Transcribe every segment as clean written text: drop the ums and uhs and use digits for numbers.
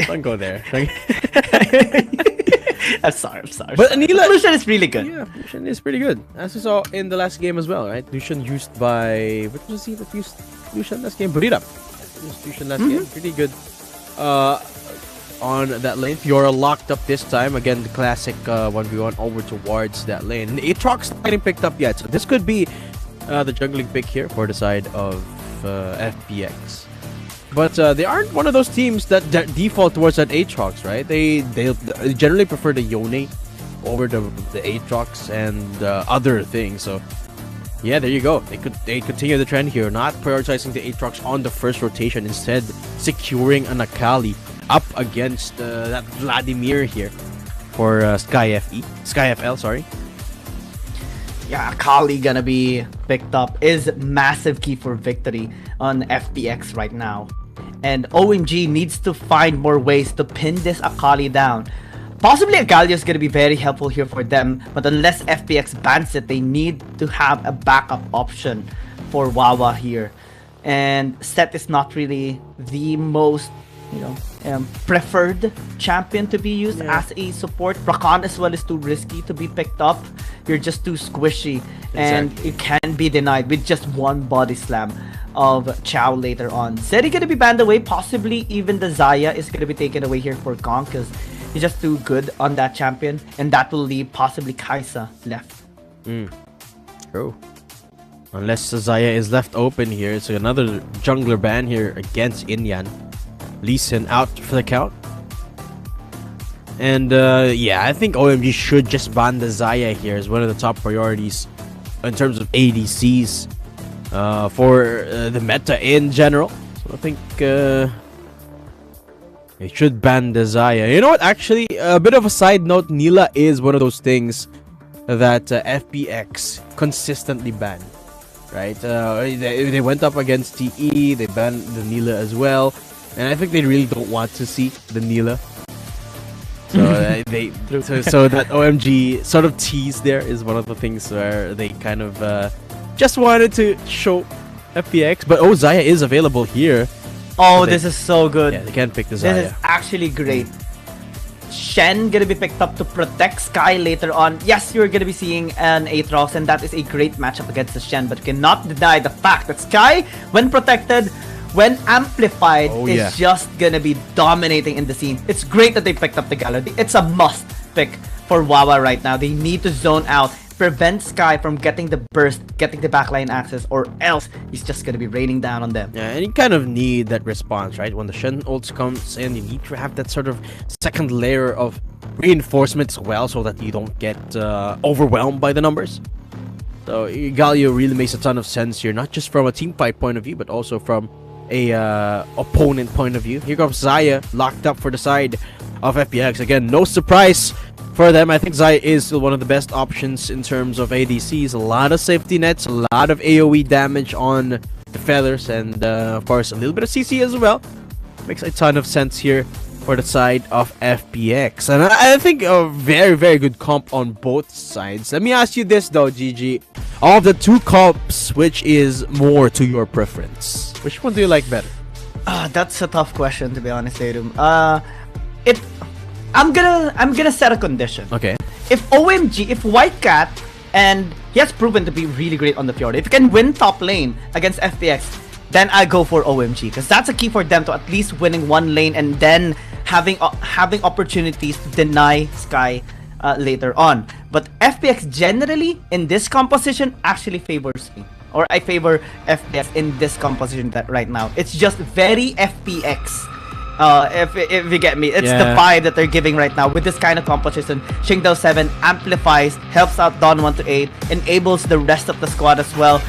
Don't go there. I'm sorry. But Anila, Lucian is really good. Yeah, Lucian is pretty good. As we saw in the last game as well, right? Lucian used by... What was he that used Lucian last game? Burita. Used Lucian last game. Pretty good. On that lane. Fiora locked up this time. Again, the classic 1v1 over towards that lane. And Aatrox not getting picked up yet. So this could be the jungling pick here for the side of FPX. But they aren't one of those teams that default towards that Aatrox, right? They generally prefer the Yone over the Aatrox and other things. So yeah, there you go. They continue the trend here, not prioritizing the Aatrox on the first rotation, instead securing an Akali up against that Vladimir here for SkyFL, sorry. Yeah, Akali gonna be picked up is massive key for victory on FPX right now. And OMG needs to find more ways to pin this Akali down. Possibly Agalio is going to be very helpful here for them, but unless FPX bans it, they need to have a backup option for Wawa here. And Seth is not really the most, preferred champion to be used as a support. Rakan as well is too risky to be picked up. You're just too squishy, and it can be denied with just one body slam of Chow later on. Zeri gonna be banned away, possibly even the Xayah is gonna be taken away here for Kong because he's just too good on that champion, and that will leave possibly Kaisa left. True. Unless Xayah is left open here, it's another jungler ban here against Inyan. Lee Sin out for the count. And yeah, I think OMG should just ban the Xayah here as one of the top priorities in terms of ADCs. For the meta in general. So I think they should ban the Xayah. You know what? Actually, a bit of a side note, Nila is one of those things that FPX consistently ban. Right? They went up against TE, they banned the Nila as well. And I think they really don't want to see the Nila. So so that OMG sort of tease there is one of the things where they kind of just wanted to show FPX, but Xayah is available here. Oh, this is so good. Yeah, they can't pick the Xayah. This is actually great. Shen gonna be picked up to protect Sky later on. Yes, you're gonna be seeing an Aatrox, and that is a great matchup against the Shen, but you cannot deny the fact that Sky, when protected, when amplified, is just gonna be dominating in the scene. It's great that they picked up the Gallo. It's a must pick for Wawa right now. They need to zone out, prevent Sky from getting the burst, getting the backline access, or else he's just gonna be raining down on them. Yeah, and you kind of need that response, right? When the Shen ult comes in, you need to have that sort of second layer of reinforcement as well, so that you don't get overwhelmed by the numbers. So Galio really makes a ton of sense here, not just from a team fight point of view, but also from a opponent point of view. Here comes Xayah, locked up for the side of FPX. Again, no surprise for them. I think Xayah is still one of the best options in terms of ADCs. A lot of safety nets, a lot of AoE damage on the feathers, and of course a little bit of CC as well. Makes a ton of sense here for the side of FPX. And I think a very, very good comp on both sides. Let me ask you this though, GG. Of the two comps, which is more to your preference? Which one do you like better? That's a tough question, to be honest, Arum. I'm gonna set a condition. Okay. If OMG, if White Cat, and he has proven to be really great on the Fjord, if he can win top lane against FPX, then I go for OMG, because that's a key for them to at least winning one lane and then having opportunities to deny Sky later on. But FPX generally in this composition actually favors me, or I favor FPX in this composition that right now. It's just very FPX. If you get me, it's the vibe that they're giving right now with this kind of composition. Xingdao 7 amplifies, helps out Don 1-8, enables the rest of the squad as well.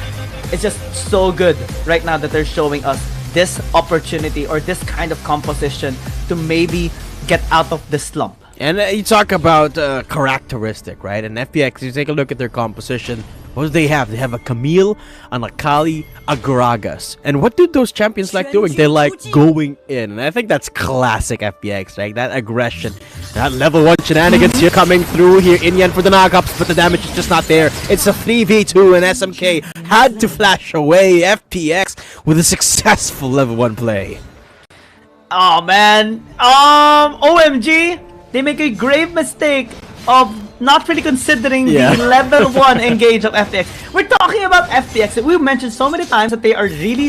It's just so good right now that they're showing us this opportunity or this kind of composition to maybe get out of the slump. And you talk about characteristic, right? And FPX, you take a look at their composition. What do they have? They have a Camille, an Akali, a Gragas. And what do those champions like doing? They like going in. And I think that's classic FPX, right? That aggression. That level 1 shenanigans here coming through here. Inyan for the knockups, but the damage is just not there. It's a 3v2 and SMK had to flash away. FPX with a successful level 1 play. Oh man, OMG, they make a grave mistake of not really considering the level 1 engage of FPX. We're talking about FPX that we've mentioned so many times that they are really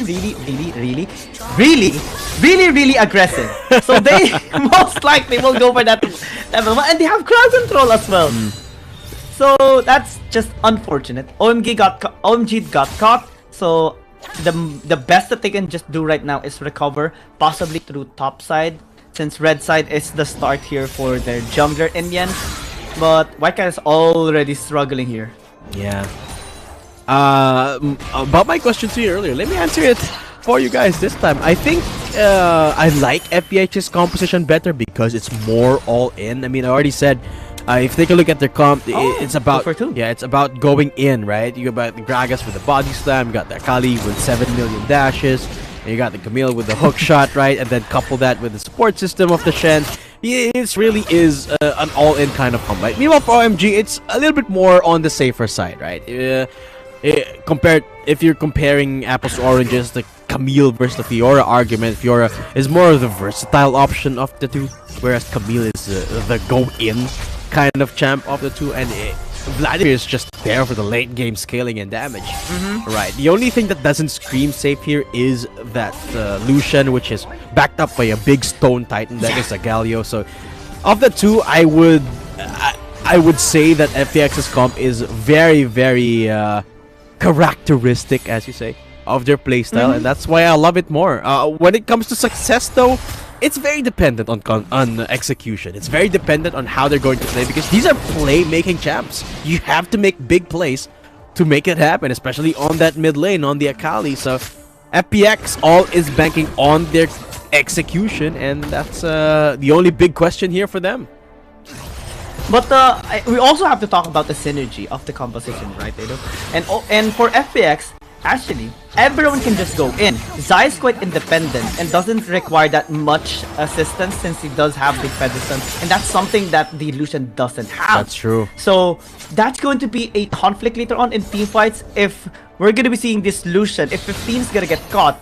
aggressive. So they most likely will go for that level 1, and they have crowd control as well. So that's just unfortunate. OMG got caught. So the best that they can just do right now is recover, possibly through top side, since red side is the start here for their jungler Indian. But White Cat is already struggling here. Yeah. About my question to you earlier, let me answer it for you guys this time. I think I like FPH's composition better because it's more all in. I mean, I already said, if you take a look at their comp, it's about it's about going in, right? You got the Gragas with the body slam, you got the Akali with 7 million dashes, and you got the Camille with the hook shot, right? And then couple that with the support system of the Shen. It really is an all-in kind of combat. Meanwhile, for OMG, it's a little bit more on the safer side, right? If you're comparing apples to oranges, the Camille versus the Fiora argument, Fiora is more of the versatile option of the two, whereas Camille is the go-in kind of champ of the two, and Vladimir is just there for the late game scaling and damage. Right. The only thing that doesn't scream safe here is that Lucian, which is backed up by a big stone titan that is a Galio. So of the two, I would say that FPX's comp is very characteristic, as you say, of their playstyle, and that's why I love it more. When it comes to success, though, it's very dependent on execution. It's very dependent on how they're going to play, because these are play-making champs. You have to make big plays to make it happen, especially on that mid lane, on the Akali. So FPX all is banking on their execution, and that's the only big question here for them. But we also have to talk about the synergy of the composition, right, Edo? And for FPX, actually, everyone can just go in. Zai is quite independent and doesn't require that much assistance since he does have the pedestal, and that's something that the Lucian doesn't have. That's true. So that's going to be a conflict later on in team fights. If we're going to be seeing this Lucian, if 15 is going to get caught,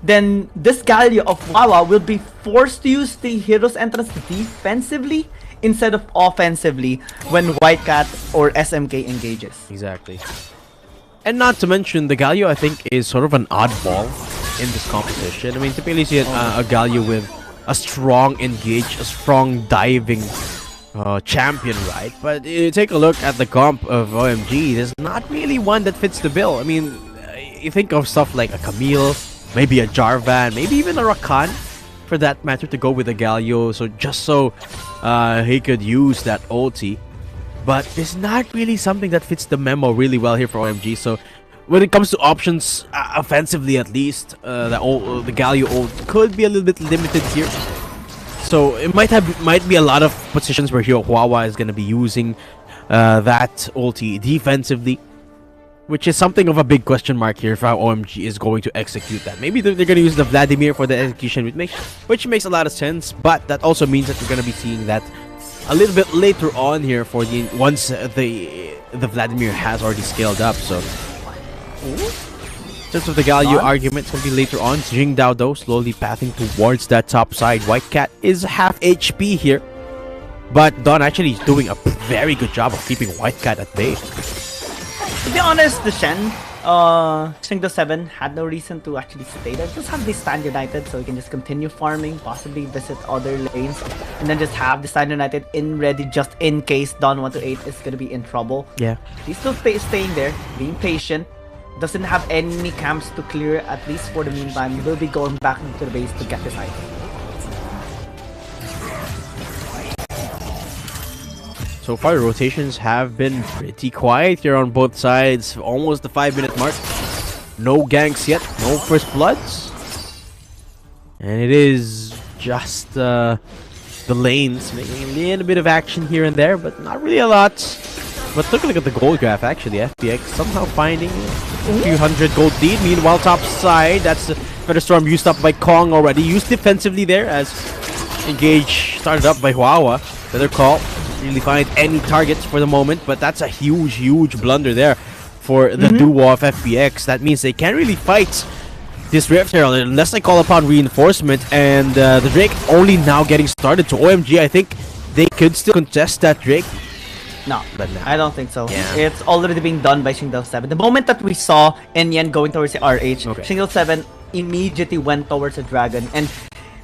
then this Galio of Wawa will be forced to use the hero's entrance defensively instead of offensively when White Cat or SMK engages. Exactly. And not to mention, the Galio, I think, is sort of an oddball in this competition. I mean, typically you see a Galio with a strong engage, a strong diving champion, right? But you take a look at the comp of OMG, there's not really one that fits the bill. I mean, you think of stuff like a Camille, maybe a Jarvan, maybe even a Rakan, for that matter, to go with a Galio, so just so he could use that ulti. But it's not really something that fits the memo really well here for OMG. So when it comes to options, offensively at least, the Galio ult could be a little bit limited here. So it might be a lot of positions where here Huawei is going to be using that ulti defensively, which is something of a big question mark here for how OMG is going to execute that. Maybe they're going to use the Vladimir for the execution, which makes a lot of sense. But that also means that we're going to be seeing that a little bit later on here for once the Vladimir has already scaled up. So in terms of the Galio argument, it's going to be later on. Jingdao, though, slowly pathing towards that top side. White Cat is half HP here, but Don actually is doing a very good job of keeping White Cat at bay. To be honest, the Shen, Singdo 7 had no reason to actually stay there. Just have this Stand United so he can just continue farming, possibly visit other lanes, and then just have the Stand United in ready just in case Don 128 is going to be in trouble. Yeah. He's still staying there, being patient. Doesn't have any camps to clear, at least for the meantime. He will be going back into the base to get this item. So far, the rotations have been pretty quiet here on both sides. Almost the 5-minute mark. No ganks yet. No first bloods. And it is just the lanes making a little bit of action here and there, but not really a lot. But look at the gold graph, actually. FPX somehow finding a few hundred gold lead. Meanwhile, top side, that's the Feather Storm used up by Kong already. Used defensively there as engage started up by Huawei. Better call. Really find any targets for the moment, but that's a huge blunder there for the duo of FPX. That means they can't really fight this Rift Herald unless they call upon reinforcement, and the Drake only now getting started. So OMG, I think they could still contest that Drake. No, but no. I don't think so. Yeah. It's already being done by Shingdao7. The moment that we saw Enyan going towards the RH, Shingdao7 immediately went towards the Dragon. And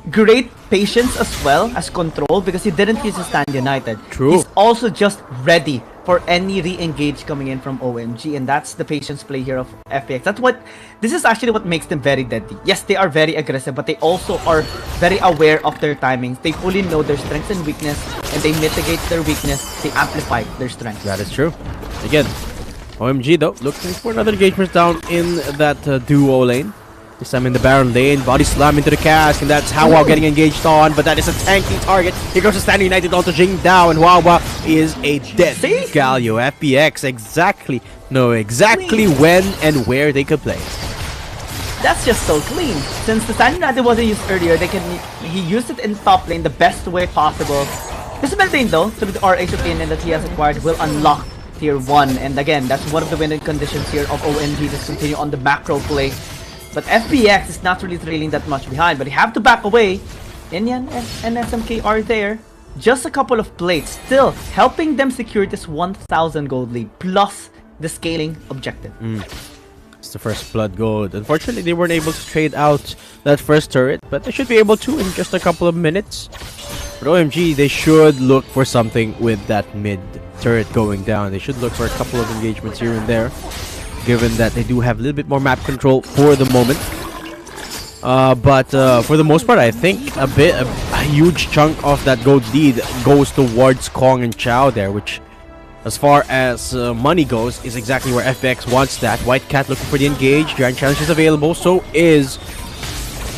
great patience as well as control, because he didn't use his Stand United. True. He's also just ready for any re-engage coming in from OMG, and that's the patience play here of FPX. This is actually what makes them very deadly. Yes, they are very aggressive, but they also are very aware of their timings. They fully know their strengths and weakness, and they mitigate their weakness. They amplify their strength. That is true. Again, OMG though, looking for another engagement down in that duo lane. This time in the Baron lane, body slam into the cask, and that's Hawa getting engaged on, but that is a tanky target. Here goes the Stand United onto Jingdao, and Hawa is a dead Galio. FPX exactly when and where they could play. That's just so clean. Since the Stand United wasn't used earlier, he used it in top lane the best way possible. This lane though, through the RH opinion that he has acquired, will unlock tier 1, and again, that's one of the winning conditions here of OMG to continue on the macro play. But FPX is not really trailing that much behind, but they have to back away. Enyan and SMK are there. Just a couple of plates, still helping them secure this 1,000 gold lead, plus the scaling objective. It's the first blood gold. Unfortunately, they weren't able to trade out that first turret, but they should be able to in just a couple of minutes. But OMG, they should look for something with that mid turret going down. They should look for a couple of engagements here and there, given that they do have a little bit more map control for the moment. But for the most part, I think a huge chunk of that gold lead goes towards Kong and Chao there, which, as far as money goes, is exactly where FPX wants that. White Cat looking for the engage. Giant Challenge is available. So is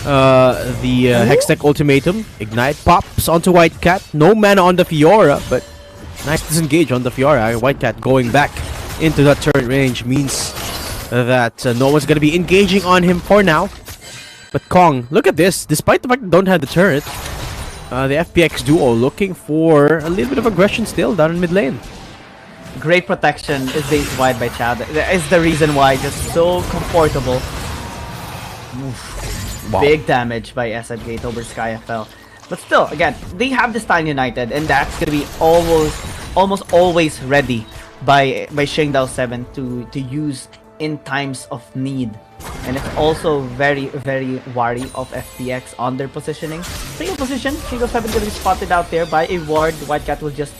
the Hextech Ultimatum. Ignite pops onto White Cat. No mana on the Fiora, but nice disengage on the Fiora. White Cat going back into that turret range means that no one's going to be engaging on him for now. But Kong, look at this. Despite the fact they don't have the turret, the FPX duo looking for a little bit of aggression still down in mid lane. Great protection is based wide by Chad. That is the reason why, just so comfortable. Wow. Big damage by SM Gate over SkyFL. But still, again, they have the Stand United, and that's going to be almost always ready by Shingdao7 to use in times of need. And it's also very, very wary of FPX on their positioning. Single position, Shingdao7 going to be spotted out there by a ward. White Cat will just,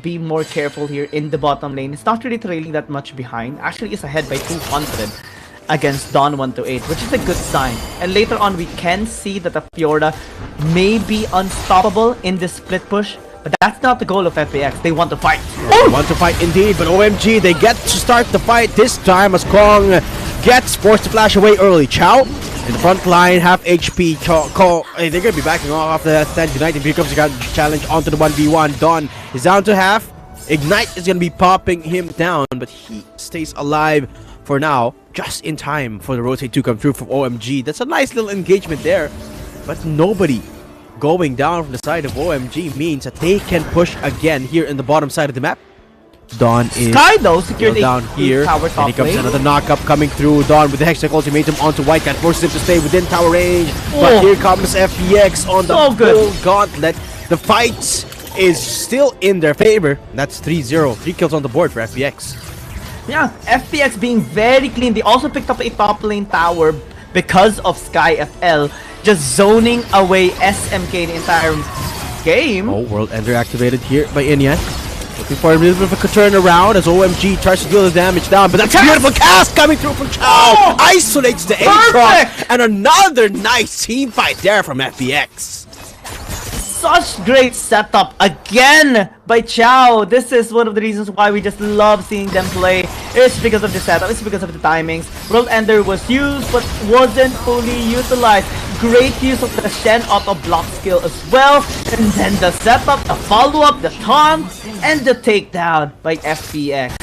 be more careful here in the bottom lane. It's not really trailing that much behind. Actually, it's ahead by 200 against Dawn 128, which is a good sign. And later on, we can see that the Fiora may be unstoppable in this split push. But that's not the goal of FPX. They want to fight. They want to fight indeed, but OMG, they get to start the fight this time as Kong gets forced to flash away early. Chao in the front line, half HP. They're going to be backing off the Stand United. Here comes the challenge onto the 1v1. Dawn is down to half. Ignite is going to be popping him down, but he stays alive for now, just in time for the rotate to come through from OMG. That's a nice little engagement there, but nobody going down from the side of OMG means that they can push again here in the bottom side of the map. Dawn is Sky though secured down here, and here comes another knockup coming through. Dawn with the Hextech Ultimatum onto White Cat, forces him to stay within tower range. But here comes FPX on the full gauntlet. The fight is still in their favor. That's 3-0. 3 kills on the board for FPX. Yeah, FPX being very clean. They also picked up a top lane tower because of SkyFL just zoning away SMK the entire game. Oh, World Ender activated here by Enyan. Looking for a little bit of a turnaround as OMG tries to deal the damage down, but that's a beautiful cast coming through from Chao. Isolates the Aatrox, and another nice team fight there from FPX. Such great setup again by Chao. This is one of the reasons why we just love seeing them play. It's because of the setup, it's because of the timings. World Ender was used but wasn't fully utilized. Great use of the Shen auto block skill as well. And then the setup, the follow-up, the taunt, and the takedown by FPX.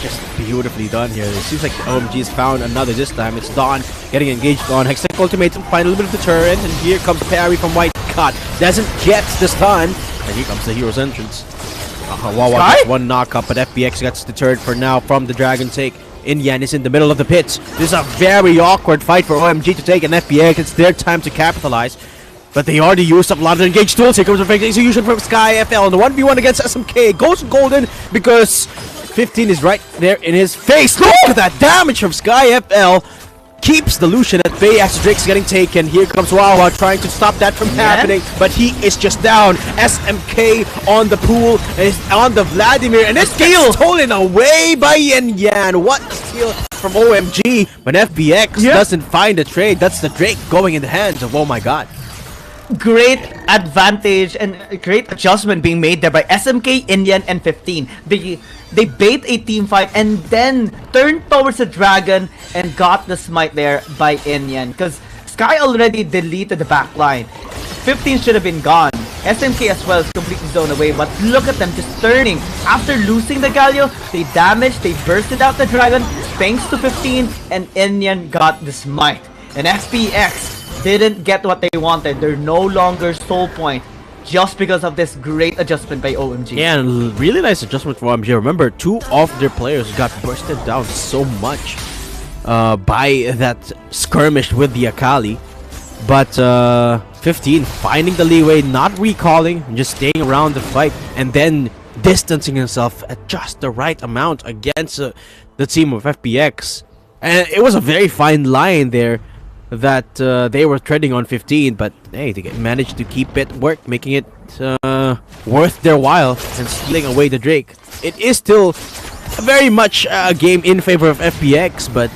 Just beautifully done here. It seems like OMG's found another this time. It's Dawn getting engaged on Hextech Ultimatum, find a little bit of the turret, and here comes parry from White Cat. Doesn't get the stun, and here comes the hero's entrance. Wawa gets one knockup, but FPX gets deterred for now from the Dragon take Inyan is in the middle of the pits. This is a very awkward fight for OMG to take, and FPX, it's their time to capitalize. But they already used up a lot of engaged tools. Here comes a perfect execution from Sky FL on the 1v1 against SMK. Goes golden because 15 is right there in his face. Look at that damage from Sky FL. Keeps the Lucian at bay as Drake's getting taken. Here comes Wawa trying to stop that from happening, but he is just down. SMK on the pool and is on the Vladimir, and it's stolen away by Yan. What a steal from OMG, but FPX doesn't find a trade. That's the Drake going in the hands of, oh my god. Great advantage and great adjustment being made there by SMK, Inyan, and 15. They bait a team fight and then turned towards the dragon and got the smite there by Inyan, because Sky already deleted the back line. 15 should have been gone. SMK as well is completely zoned away, but look at them just turning. After losing the Galio, they damaged, they bursted out the dragon thanks to 15, and Inyan got the smite. And FPX didn't get what they wanted. They're no longer soul point just because of this great adjustment by OMG. Yeah, and really nice adjustment for OMG. Remember, 2 of their players got bursted down so much by that skirmish with the Akali. But 15 finding the leeway, not recalling, just staying around the fight, and then distancing himself at just the right amount against the team of FPX. And it was a very fine line there that they were treading on 15, but hey, they managed to keep it making it worth their while and stealing away the Drake. It is still very much a game in favor of FPX, but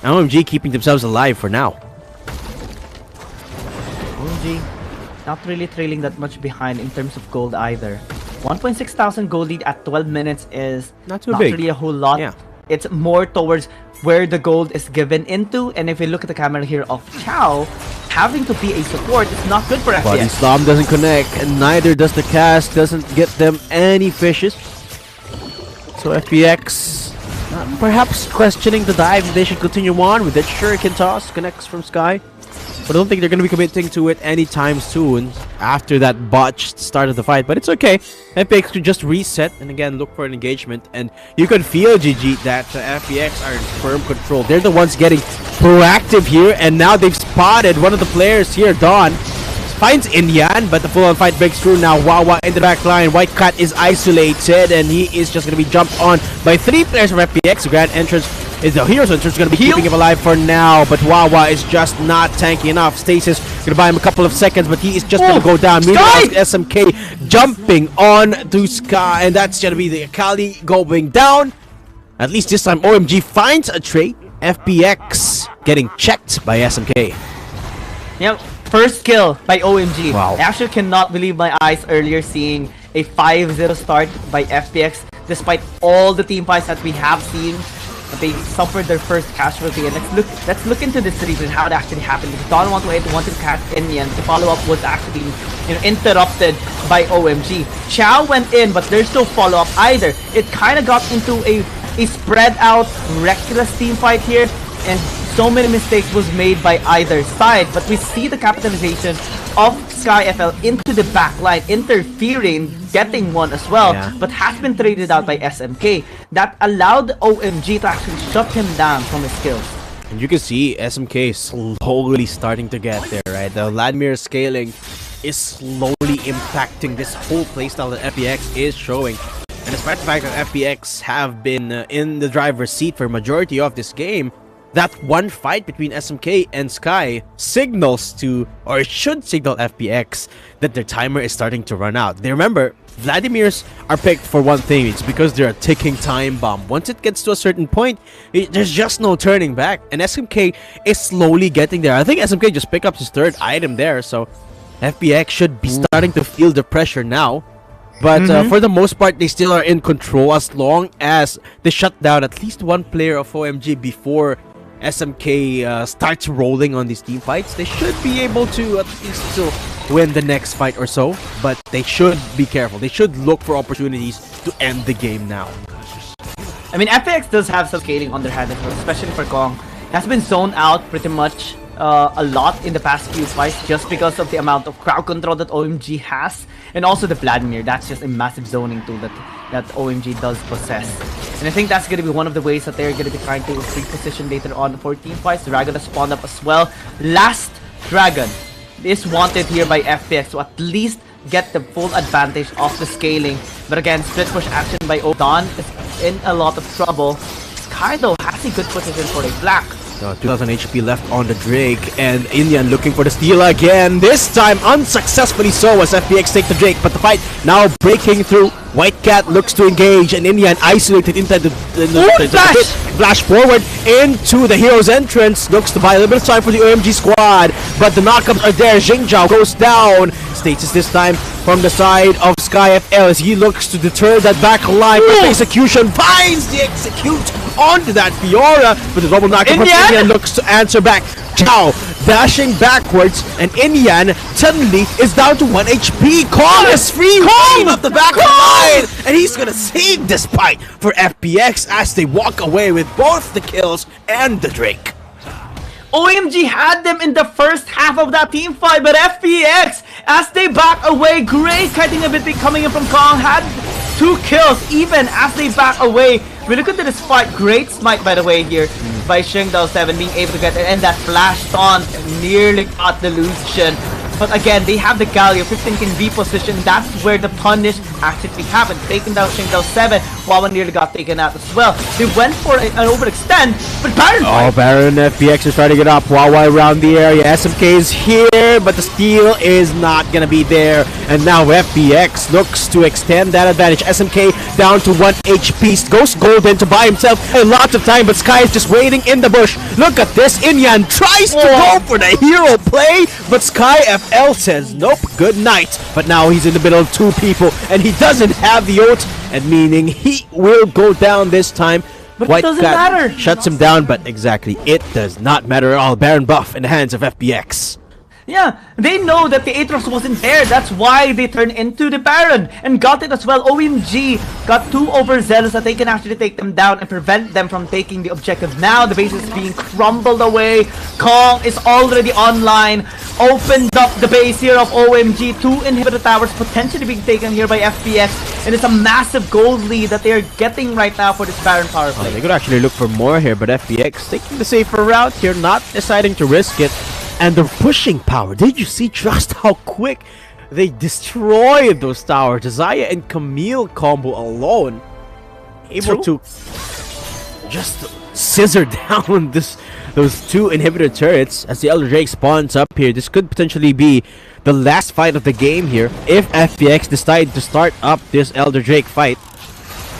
OMG keeping themselves alive for now. OMG not really trailing that much behind in terms of gold either. 1.6 thousand gold lead at 12 minutes is not big. Really a whole lot. Yeah. It's more towards where the gold is given into, and if you look at the camera here of Chow, having to be a support is not good for FPX. But Islam doesn't connect, and neither does the cast, doesn't get them any fishes. So FPX perhaps questioning the dive, they should continue on with that shuriken toss, connects from Sky. But I don't think they're going to be committing to it anytime soon after that botched start of the fight. But it's okay. FPX could just reset and again look for an engagement. And you can feel, GG, that FPX are in firm control. They're the ones getting proactive here. And now they've spotted one of the players here, Dawn. Finds Inyan, but the full-on fight breaks through now. Wawa in the back line. White Cat is isolated, and he is just going to be jumped on by 3 players from FPX. The grand entrance is the hero's entrance, going to be keeping him alive for now, but Wawa is just not tanky enough. Stasis going to buy him a couple of seconds, but he is just going to go down. Meanwhile, SMK jumping on to Sky, and that's going to be the Akali going down. At least this time, OMG finds a trade. FPX getting checked by SMK. Yep. First kill by OMG. Wow. I actually cannot believe my eyes earlier seeing a 5-0 start by FPX. Despite all the team fights that we have seen, they suffered their first casualty. And let's look into this series and how it actually happened. Because Don wanted to catch Inyan. The follow-up was actually interrupted by OMG. Chow went in, but there's no follow-up either. It kind of got into a spread out, reckless team fight here. And so many mistakes was made by either side, but we see the capitalization of Sky FL into the back line, interfering, getting one as well, but has been traded out by SMK. That allowed OMG to actually shut him down from his skills. And you can see SMK slowly starting to get there, right? The Vladimir scaling is slowly impacting this whole playstyle that FPX is showing. And despite the fact that FPX have been in the driver's seat for a majority of this game, that one fight between SMK and Sky signals to, or it should signal FPX that their timer is starting to run out. They remember, Vladimirs are picked for one thing. It's because they're a ticking time bomb. Once it gets to a certain point, there's just no turning back. And SMK is slowly getting there. I think SMK just picked up his 3rd item there. So FPX should be starting to feel the pressure now. But for the most part, they still are in control as long as they shut down at least one player of OMG before SMK starts rolling on these team fights. They should be able to at least still win the next fight or so, but they should be careful. They should look for opportunities to end the game now. I mean, FPX does have some scaling on their hand as well, especially for Kong. He has been zoned out pretty much a lot in the past few fights just because of the amount of crowd control that OMG has, and also the Vladimir. That's just a massive zoning tool that OMG does possess. And I think that's going to be one of the ways that they're going to be trying to reposition later on for team fights. Dragon has spawned up as well. Last Dragon is wanted here by FPX to at least get the full advantage of the scaling. But again, split push action by Don is in a lot of trouble. Sky though has a good position for a Black. 2000 HP left on the Drake, and Indian looking for the steal again. This time unsuccessfully so as FPX take the Drake, but the fight now breaking through. White Cat looks to engage, and Indian isolated inside the flash forward into the hero's entrance. Looks to buy a little bit of time for the OMG squad, but the knockups are there. Jingzhao goes down. Status this time from the side of SkyFL as he looks to deter that back line. But the execution finds the execute onto that Fiora with a double knockup. Indian looks to answer back. Chao dashing backwards, and Indian suddenly is down to 1 HP. Kong is free reign of the back line, and he's gonna save this fight for FPX as they walk away with both the kills and the Drake. OMG had them in the first half of that team fight, but FPX, as they back away, great kiting ability coming in from Kong, had 2 kills even as they back away. We look at this fight, great smite by the way here by Shingdao7 being able to get it, and that flash taunt nearly got the illusion. But again, they have the Galio, 15 can be positioned. That's where the punish actually happened. Taking down Shingdao7, Wawa nearly got taken out as well. They went for an overextend, but Baron... Oh, Baron FPX is trying to get up. Wawa around the area. SMK is here, but the steal is not gonna be there. And now FPX looks to extend that advantage. SMK down to 1 HP. Goes golden to buy himself a lot of time, but Sky is just waiting in the bush. Look at this. Inyan tries to go for the hero play, but SkyFL says nope, good night. But now he's in the middle of 2 people, and he doesn't have the ult, and meaning he will go down this time. But White it doesn't Cat matter. shuts him down, but exactly, it does not matter at all. Baron buff in the hands of FPX. Yeah, they know that the Aatrox wasn't there. That's why they turned into the Baron and got it as well. OMG got too overzealous that they can actually take them down and prevent them from taking the objective. Now the base is being crumbled away. Kong is already online. Opened up the base here of OMG. 2 inhibitor towers potentially being taken here by FPX. And it's a massive gold lead that they are getting right now for this Baron power play. They could actually look for more here, but FPX taking the safer route here, not deciding to risk it. And the pushing power, did you see just how quick they destroyed those towers? Zaya and Camille combo alone able to just scissor down those 2 inhibitor turrets as the Elder Drake spawns up here. This could potentially be the last fight of the game here if FPX decide to start up this Elder Drake fight.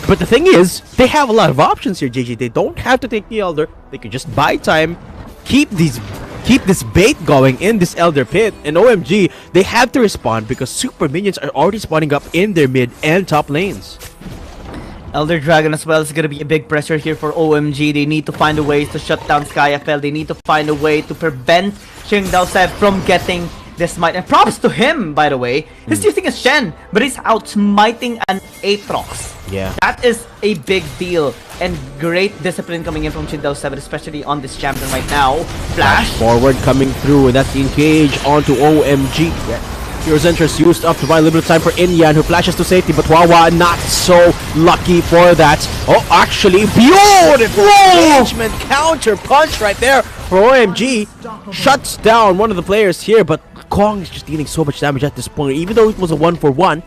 But the thing is, they have a lot of options here, JJ. They don't have to take the Elder. They can just buy time, keep this bait going in this Elder Pit, and OMG, they have to respond because super minions are already spawning up in their mid and top lanes. Elder Dragon as well is going to be a big pressure here for OMG. They need to find a way to shut down SkyFL. They need to find a way to prevent Shingdao7 from getting this smite. And props to him, by the way. He's using a Shen, but he's out smiting an Aatrox. Yeah. That is a big deal. And great discipline coming in from Shingdao7, especially on this champion right now. Flash forward coming through, and that's the engage onto OMG. Hero's entrance used up to buy a little bit of time for Inyan, who flashes to safety, but Wawa not so lucky for that. Oh, actually, beautiful engagement counter punch right there for OMG. Shuts down one of the players here, but Kong is just dealing so much damage at this point. Even though it was a 1-for-1,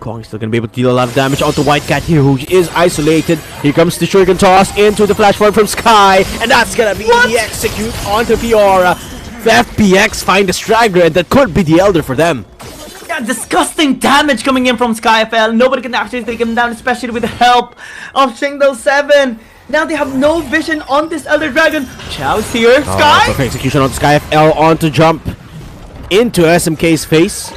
Kong is still going to be able to deal a lot of damage onto White Cat here, who is isolated. Here comes the Shuriken toss into the flash forward from Sky, and that's going to be the execute onto Fiora. FPX find a straggler, and that could be the Elder for them. Yeah, disgusting damage coming in from SkyFL. Nobody can actually take him down, especially with the help of Shingdao7. Now they have no vision on this Elder Dragon. Chao's here. Sky! Perfect execution on SkyFL on to jump into SMK's face.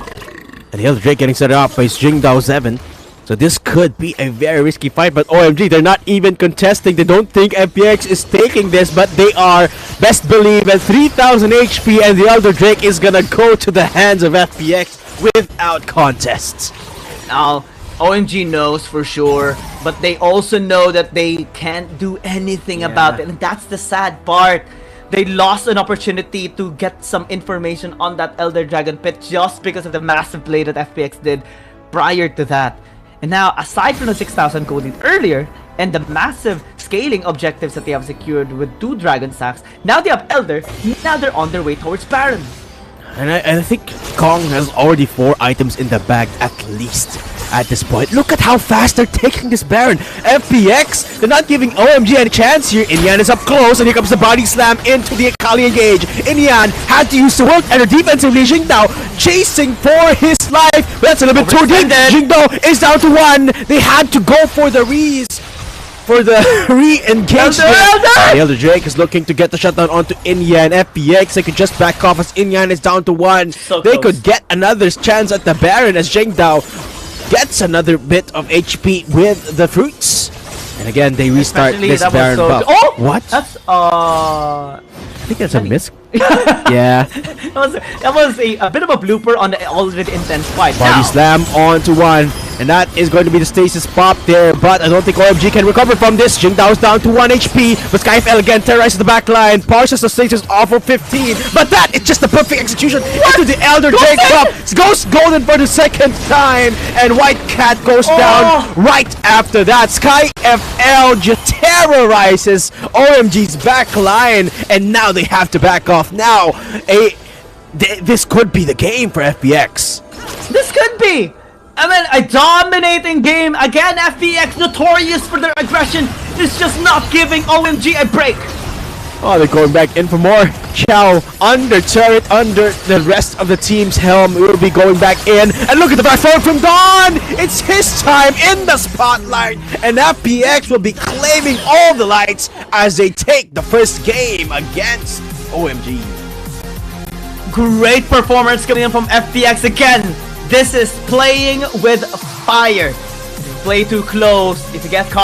And the Elder Drake getting set up by Jingdao7. So this could be a very risky fight, but OMG, they're not even contesting. They don't think FPX is taking this, but they are. Best believe at 3000 HP, and the Elder Drake is gonna go to the hands of FPX without contests. Now, OMG knows for sure, but they also know that they can't do anything about it, and that's the sad part. they lost an opportunity to get some information on that Elder Dragon pit just because of the massive play that FPX did prior to that. And now, aside from the 6,000 gold lead earlier, and the massive scaling objectives that they have secured with 2 Dragon Sacks, now they have Elder, now they're on their way towards Baron. And I think Kong has already 4 items in the bag at least at this point. Look at how fast they're taking this Baron. FPX, they're not giving OMG any chance here. Inyan is up close, and here comes the body slam into the Akali engage. Inyan had to use the work and a defensively. Jingdao chasing for his life. But that's a little bit too deep. Jingdao is down to 1. They had to go for the re-engagement. The Elder Drake is looking to get the shutdown onto Inyan. FPX, they could just back off as Inyan is down to 1. They could get another chance at the Baron as Jingdao gets another bit of HP with the fruits. And again, they restart this Baron buff. Oh! What? That's, I think that's a miss. Yeah. That was a bit of a blooper on the already intense fight. Body slam onto 1. And that is going to be the stasis pop there. But I don't think OMG can recover from this. Jingdao's down to 1 HP. But Skyfell again terrorizes the backline. Parses the stasis off of 15. But that is just the perfect execution into the Elder Drake buff. Goes golden for the 2nd time. And White Cat goes down right after that. Skyfell just terrorizes OMG's backline. And now they have to back off. Now, this could be the game for FPX. This could be! I mean, a dominating game. Again, FPX, notorious for their aggression, is just not giving OMG a break. Oh, they're going back in for more. Chow under turret, under the rest of the team's helm. Will be going back in. And look at the back forward from Dawn. It's his time in the spotlight. And FPX will be claiming all the lights as they take the first game against OMG. Great performance coming in from FPX again. This is playing with fire. If you play too close, if you get caught